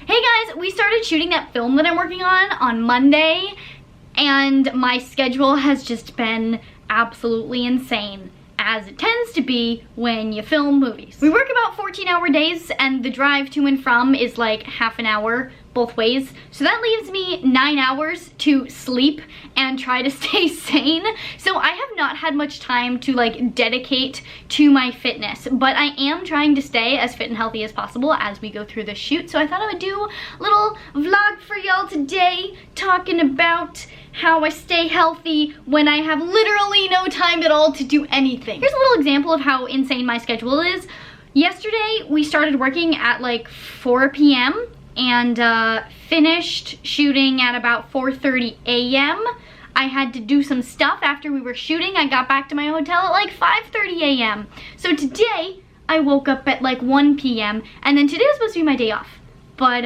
Hey guys, we started shooting that film that I'm working on Monday, and my schedule has just been absolutely insane, as it tends to be when you film movies. We work about 14-hour days, and the drive to and from is like half an hour both ways. So that leaves me 9 hours to sleep and try to stay sane. So I have not had much time to like dedicate to my fitness, but I am trying to stay as fit and healthy as possible as we go through the shoot. So I thought I would do a little vlog for y'all today talking about how I stay healthy when I have literally no time at all to do anything. Here's a little example of how insane my schedule is. Yesterday we started working at like 4 p.m. and finished shooting at about 4:30 a.m. I had to do some stuff after we were shooting. I got back to my hotel at like 5:30 a.m. So today I woke up at like 1 p.m. and then today was supposed to be my day off, but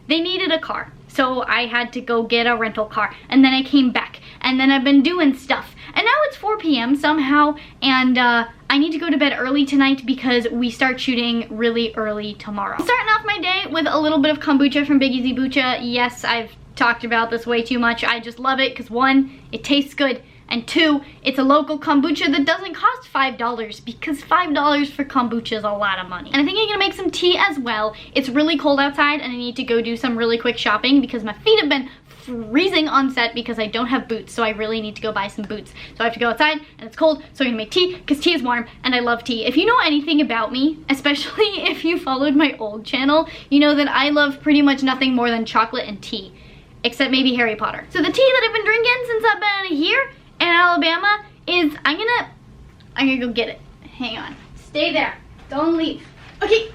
they needed a car. So I had to go get a rental car, and then I came back, and then I've been doing stuff. And now it's 4 p.m. somehow, and I need to go to bed early tonight because we start shooting really early tomorrow. I'm starting off my day with a little bit of kombucha from Big Easy Bucha. Yes, I've talked about this way too much. I just love it because 1, it tastes good, and 2, it's a local kombucha that doesn't cost $5 because $5 for kombucha is a lot of money. And I think I'm gonna make some tea as well. It's really cold outside and I need to go do some really quick shopping because my feet have been freezing on set because I don't have boots, so I really need to go buy some boots. So I have to go outside and it's cold, so I'm gonna make tea because tea is warm and I love tea. If you know anything about me, especially if you followed my old channel, you know that I love pretty much nothing more than chocolate and tea, except maybe Harry Potter. So the tea that I've been drinking since I've been here in Alabama is, I'm gonna go get it. Hang on, stay there, don't leave. Okay,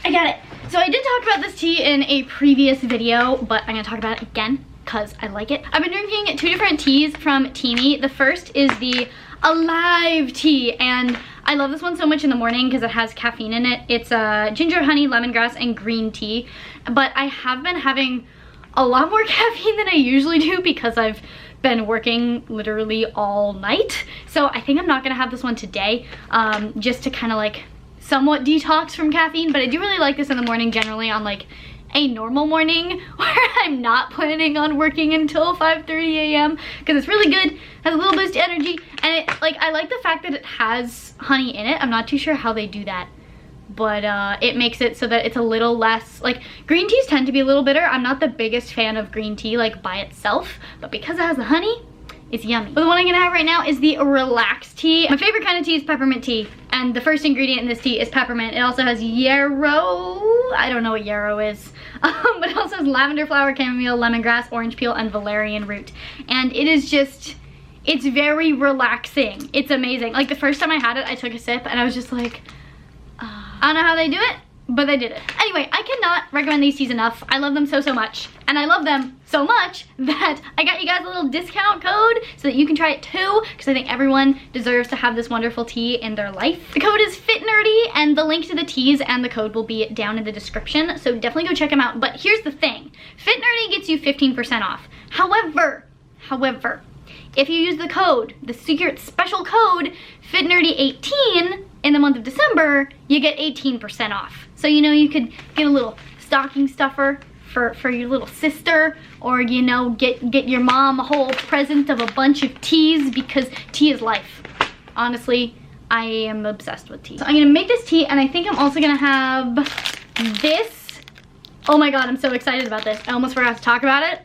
I got it. So I did talk about this tea in a previous video, but I'm gonna talk about it again because I like it. I've been drinking 2 different teas from TEAMI. The first is the Alive tea, and I love this one so much in the morning because it has caffeine in it. It's ginger, honey, lemongrass, and green tea, but I have been having a lot more caffeine than I usually do because I've been working literally all night. So I think I'm not gonna have this one today, just to kind of like somewhat detox from caffeine, but I do really like this in the morning generally on like a normal morning where I'm not planning on working until 5:30 a.m. because it's really good, has a little boost of energy, and it, like, I like the fact that it has honey in it. I'm not too sure how they do that, but it makes it so that it's a little less, like, green teas tend to be a little bitter. I'm not the biggest fan of green tea like by itself, but because it has the honey, it's yummy. But the one I'm gonna have right now is the Relax tea. My favorite kind of tea is peppermint tea, and the first ingredient in this tea is peppermint. It also has yarrow, I don't know what yarrow is, but it also has lavender flower, chamomile, lemongrass, orange peel, and valerian root. And it is just, it's very relaxing. It's amazing. Like the first time I had it, I took a sip and I was just like, I don't know how they do it, but they did it. Anyway, I cannot recommend these teas enough. I love them so, so much. And I love them so much that I got you guys a little discount code so that you can try it too, because I think everyone deserves to have this wonderful tea in their life. The code is FitNerdy, and the link to the teas and the code will be down in the description, so definitely go check them out. But here's the thing, FitNerdy gets you 15% off. However, if you use the code, the secret special code, FitNerdy18, in the month of December, you get 18% off. So, you know, you could get a little stocking stuffer for your little sister, or, you know, get your mom a whole present of a bunch of teas, because tea is life. Honestly, I am obsessed with tea. So I'm gonna make this tea, and I think I'm also gonna have this. Oh my God, I'm so excited about this. I almost forgot to talk about it.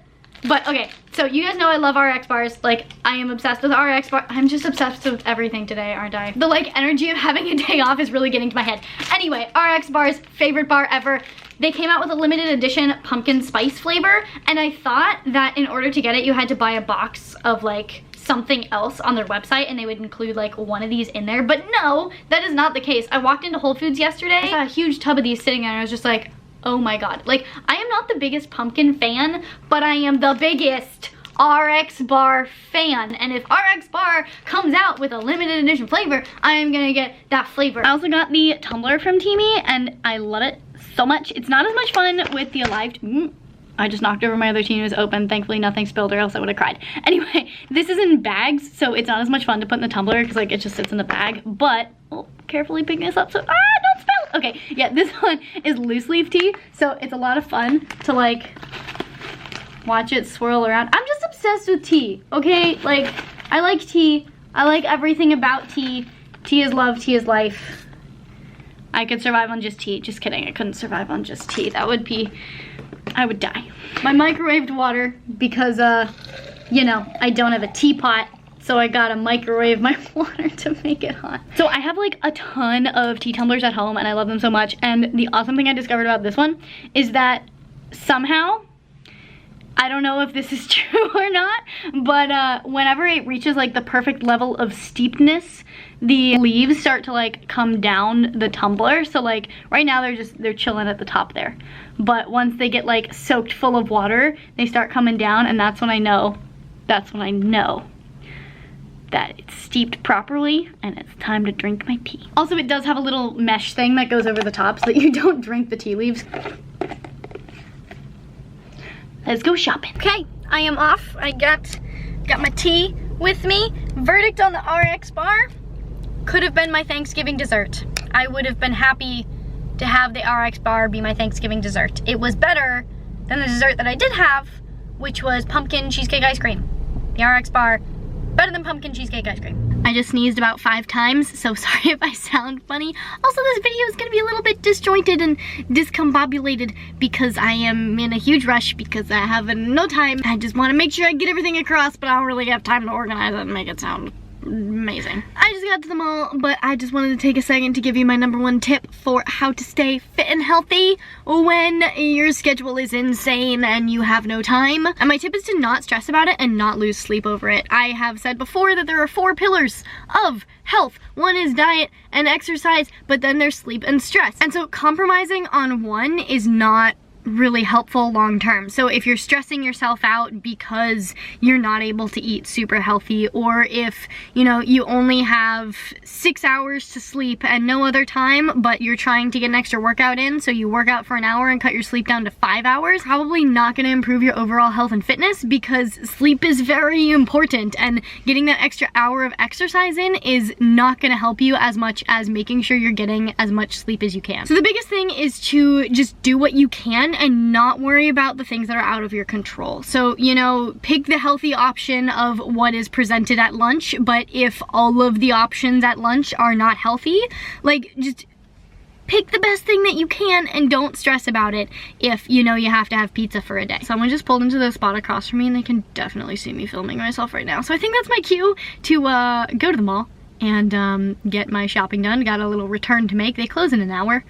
But okay, so you guys know I love RX bars. Like, I am obsessed with RX bars. I'm just obsessed with everything today, aren't I? The like energy of having a day off is really getting to my head. Anyway, RX bars, favorite bar ever. They came out with a limited edition pumpkin spice flavor, and I thought that in order to get it, you had to buy a box of like something else on their website, and they would include like one of these in there. But no, that is not the case. I walked into Whole Foods yesterday, I saw a huge tub of these sitting there, and I was just like, oh my God. Like, I am not the biggest pumpkin fan, but I am the biggest RX bar fan. And if RX bar comes out with a limited edition flavor, I am gonna get that flavor. I also got the tumbler from TEAMI, and I love it so much. It's not as much fun with the Alive. I just knocked over my other tea, it was open. Thankfully nothing spilled, or else I would have cried. Anyway, this is in bags, so it's not as much fun to put in the tumbler because like it just sits in the bag. But, oh, carefully pick this up so, don't spill. Okay, yeah, this one is loose leaf tea, so it's a lot of fun to like watch it swirl around. I'm just obsessed with tea, okay? Like, I like tea. I like everything about tea. Tea is love, tea is life. I could survive on just tea. Just kidding, I couldn't survive on just tea. That would be, I would die. My microwaved water, because, you know, I don't have a teapot, so I gotta microwave my water to make it hot. So I have like a ton of tea tumblers at home and I love them so much. And the awesome thing I discovered about this one is that somehow, I don't know if this is true or not, but whenever it reaches like the perfect level of steepness, the leaves start to like come down the tumbler. So like right now they're chilling at the top there. But once they get like soaked full of water, they start coming down, and that's when I know that it's steeped properly and it's time to drink my tea. Also, it does have a little mesh thing that goes over the top so that you don't drink the tea leaves. Let's go shopping. Okay, I am off. I got my tea with me. Verdict on the RX bar: could have been my Thanksgiving dessert. I would have been happy to have the RX bar be my Thanksgiving dessert. It was better than the dessert that I did have, which was pumpkin cheesecake ice cream. The RX bar, better than pumpkin cheesecake ice cream. I just sneezed about 5 times, so sorry if I sound funny. Also, this video is gonna be a little bit disjointed and discombobulated because I am in a huge rush because I have no time. I just wanna make sure I get everything across, but I don't really have time to organize it and make it sound amazing. I just got to the mall, but I just wanted to take a second to give you my #1 tip for how to stay fit and healthy when your schedule is insane and you have no time. And my tip is to not stress about it and not lose sleep over it. I have said before that there are 4 pillars of health. One is diet and exercise, but then there's sleep and stress. And so compromising on one is not really helpful long term. So if you're stressing yourself out because you're not able to eat super healthy, or if, you know, you only have 6 hours to sleep and no other time, but you're trying to get an extra workout in, so you work out for an hour and cut your sleep down to 5 hours, probably not going to improve your overall health and fitness, because sleep is very important, and getting that extra hour of exercise in is not going to help you as much as making sure you're getting as much sleep as you can. So the biggest thing is to just do what you can and not worry about the things that are out of your control. So, you know, pick the healthy option of what is presented at lunch, but if all of the options at lunch are not healthy, like, just pick the best thing that you can and don't stress about it if you know you have to have pizza for a day. Someone just pulled into the spot across from me and they can definitely see me filming myself right now. So I think that's my cue to go to the mall and get my shopping done. Got a little return to make. They close in an hour,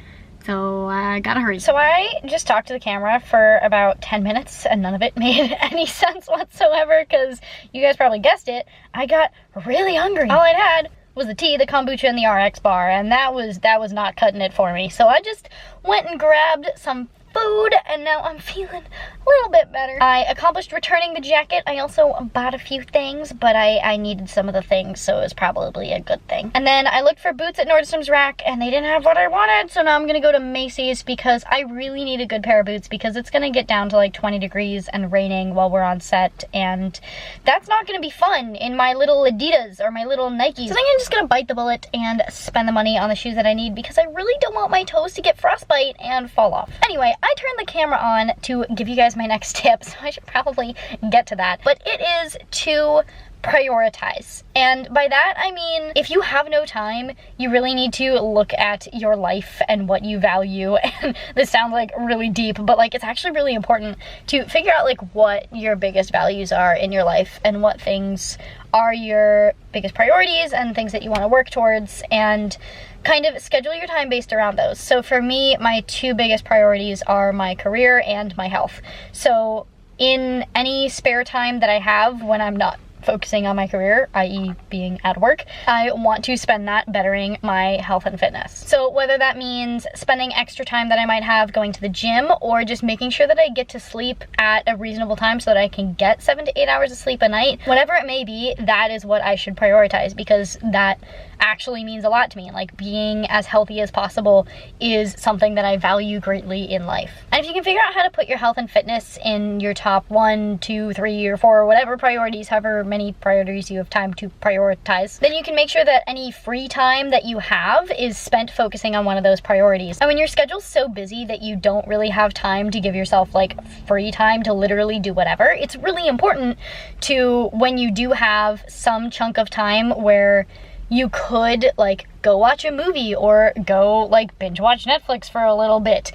so I gotta hurry. So I just talked to the camera for about 10 minutes and none of it made any sense whatsoever because you guys probably guessed it, I got really hungry. All I'd had was the tea, the kombucha, and the RX bar, and that was not cutting it for me. So I just went and grabbed some food, and now I'm feeling a little bit better. I accomplished returning the jacket. I also bought a few things, but I needed some of the things, so it was probably a good thing. And then I looked for boots at Nordstrom's rack, and they didn't have what I wanted, so now I'm gonna go to Macy's because I really need a good pair of boots because it's gonna get down to like 20 degrees and raining while we're on set, and that's not gonna be fun in my little Adidas or my little Nikes. So I think I'm just gonna bite the bullet and spend the money on the shoes that I need because I really don't want my toes to get frostbite and fall off. Anyway, I turned the camera on to give you guys my next tip, so I should probably get to that. But it is to prioritize. And by that, I mean, if you have no time, you really need to look at your life and what you value. And this sounds like really deep, but like it's actually really important to figure out like what your biggest values are in your life and what things are your biggest priorities and things that you want to work towards, and kind of schedule your time based around those. So for me, my 2 biggest priorities are my career and my health. So in any spare time that I have when I'm not focusing on my career, i.e. being at work, I want to spend that bettering my health and fitness. So whether that means spending extra time that I might have going to the gym, or just making sure that I get to sleep at a reasonable time so that I can get 7 to 8 hours of sleep a night, whatever it may be, that is what I should prioritize because that actually means a lot to me. Like, being as healthy as possible is something that I value greatly in life. And if you can figure out how to put your health and fitness in your top 1, 2, 3, or 4, or whatever priorities, however many many priorities you have time to prioritize, then you can make sure that any free time that you have is spent focusing on one of those priorities. And when your schedule's so busy that you don't really have time to give yourself like free time to literally do whatever, it's really important to, when you do have some chunk of time where you could like go watch a movie or go like binge watch Netflix for a little bit,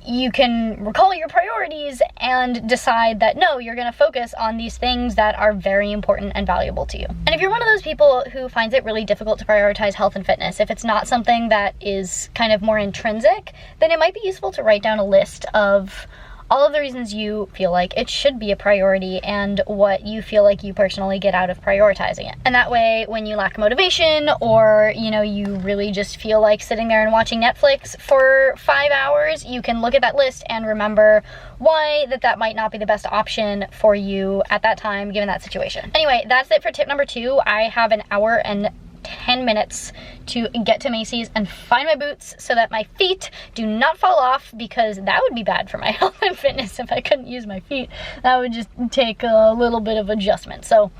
you can recall your priorities and decide that no, you're gonna focus on these things that are very important and valuable to you. And if you're one of those people who finds it really difficult to prioritize health and fitness, if it's not something that is kind of more intrinsic, then it might be useful to write down a list of all of the reasons you feel like it should be a priority and what you feel like you personally get out of prioritizing it. And that way, when you lack motivation or, you know, you really just feel like sitting there and watching Netflix for 5 hours, you can look at that list and remember why that might not be the best option for you at that time, given that situation. Anyway, that's it for tip number 2. I have an hour and 10 minutes to get to Macy's and find my boots so that my feet do not fall off, because that would be bad for my health and fitness if I couldn't use my feet. That would just take a little bit of adjustment. So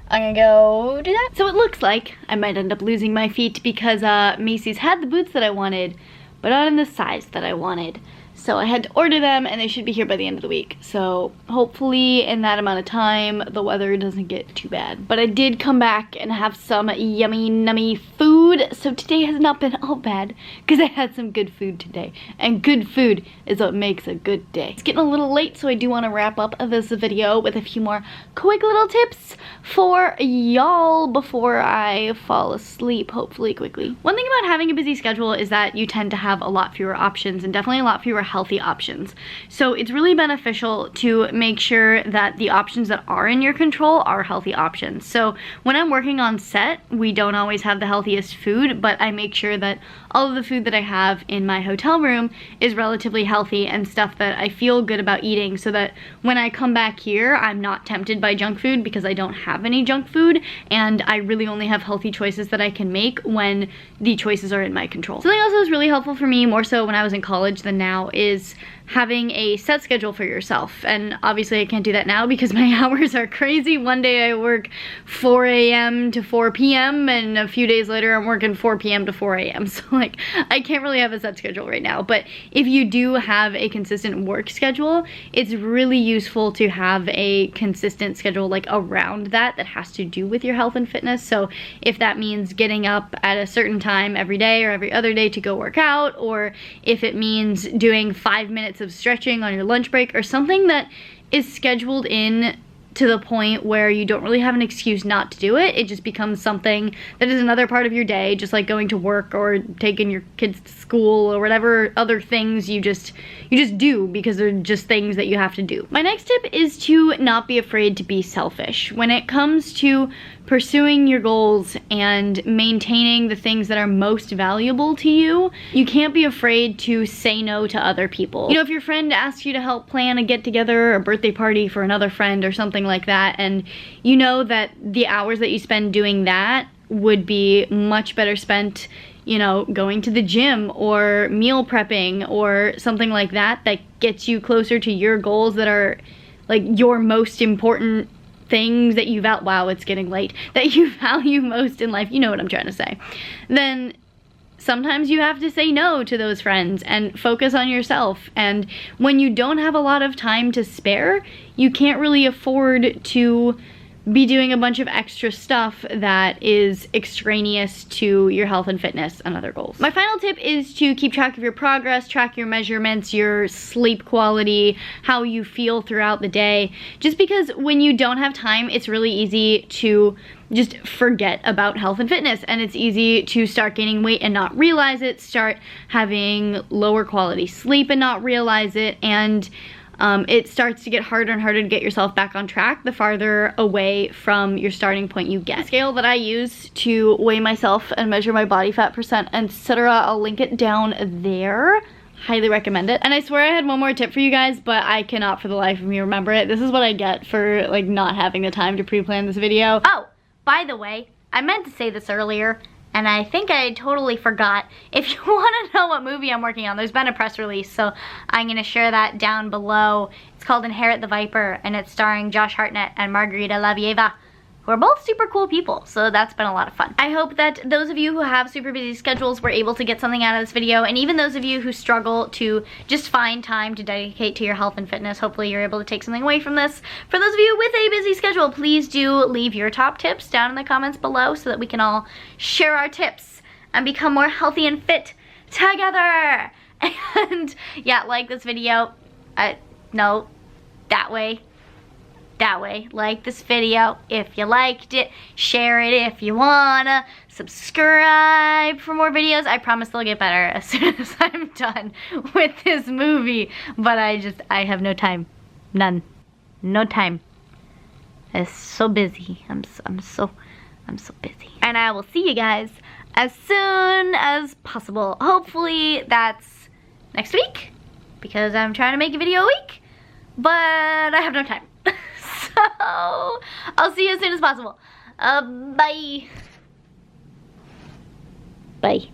I'm gonna go do that. So it looks like I might end up losing my feet because Macy's had the boots that I wanted, but not in the size that I wanted. So I had to order them and they should be here by the end of the week. So hopefully in that amount of time, the weather doesn't get too bad. But I did come back and have some yummy, nummy food. So today has not been all bad because I had some good food today. And good food is what makes a good day. It's getting a little late, so I do want to wrap up this video with a few more quick little tips for y'all before I fall asleep, hopefully quickly. One thing about having a busy schedule is that you tend to have a lot fewer options and definitely a lot fewer healthy options. So it's really beneficial to make sure that the options that are in your control are healthy options. So when I'm working on set, we don't always have the healthiest food, but I make sure that all of the food that I have in my hotel room is relatively healthy and stuff that I feel good about eating, so that when I come back here, I'm not tempted by junk food because I don't have any junk food, and I really only have healthy choices that I can make when the choices are in my control. Something else that was really helpful for me, more so when I was in college than now, is having a set schedule for yourself. And obviously I can't do that now because my hours are crazy. One day I work 4 a.m. to 4 p.m. and a few days later I'm working 4 p.m. to 4 a.m. So like I can't really have a set schedule right now. But if you do have a consistent work schedule, it's really useful to have a consistent schedule like around that has to do with your health and fitness. So if that means getting up at a certain time every day or every other day to go work out, or if it means doing 5 minutes of stretching on your lunch break, or something that is scheduled in to the point where you don't really have an excuse not to do it. It just becomes something that is another part of your day, just like going to work or taking your kids to school or whatever other things you just do because they're just things that you have to do. My next tip is to not be afraid to be selfish. When it comes to pursuing your goals and maintaining the things that are most valuable to you, you can't be afraid to say no to other people. You know, if your friend asks you to help plan a get-together or a birthday party for another friend or something like that, and you know that the hours that you spend doing that would be much better spent, you know, going to the gym or meal prepping or something like that gets you closer to your goals that are like your most important things that you wow, it's getting late, that you value most in life, you know what I'm trying to say, then sometimes you have to say no to those friends and focus on yourself. And when you don't have a lot of time to spare, you can't really afford to be doing a bunch of extra stuff that is extraneous to your health and fitness and other goals. My final tip is to keep track of your progress, track your measurements, your sleep quality, how you feel throughout the day. Just because when you don't have time, it's really easy to just forget about health and fitness, and it's easy to start gaining weight and not realize it, start having lower quality sleep and not realize it, and it starts to get harder and harder to get yourself back on track the farther away from your starting point you get. The scale that I use to weigh myself and measure my body fat percent, etc., I'll link it down there. Highly recommend it. And I swear I had one more tip for you guys, but I cannot for the life of me remember it. This is what I get for like not having the time to pre-plan this video. Oh, by the way, I meant to say this earlier, and I think I totally forgot. If you want to know what movie I'm working on, there's been a press release, so I'm going to share that down below. It's called Inherit the Viper, and it's starring Josh Hartnett and Margarita Lavieva. who are both super cool people, so that's been a lot of fun. I hope that those of you who have super busy schedules were able to get something out of this video, and even those of you who struggle to just find time to dedicate to your health and fitness, hopefully you're able to take something away from this. For those of you with a busy schedule, please do leave your top tips down in the comments below so that we can all share our tips and become more healthy and fit together. And yeah, like this video. No, that way. Like this video if you liked it, share it if you wanna, subscribe for more videos. I promise they'll get better as soon as I'm done with this movie, but I have no time. No time. I'm so busy. I'm so busy. And I will see you guys as soon as possible. Hopefully that's next week, because I'm trying to make a video a week, but I have no time. So, I'll see you as soon as possible. Bye. Bye.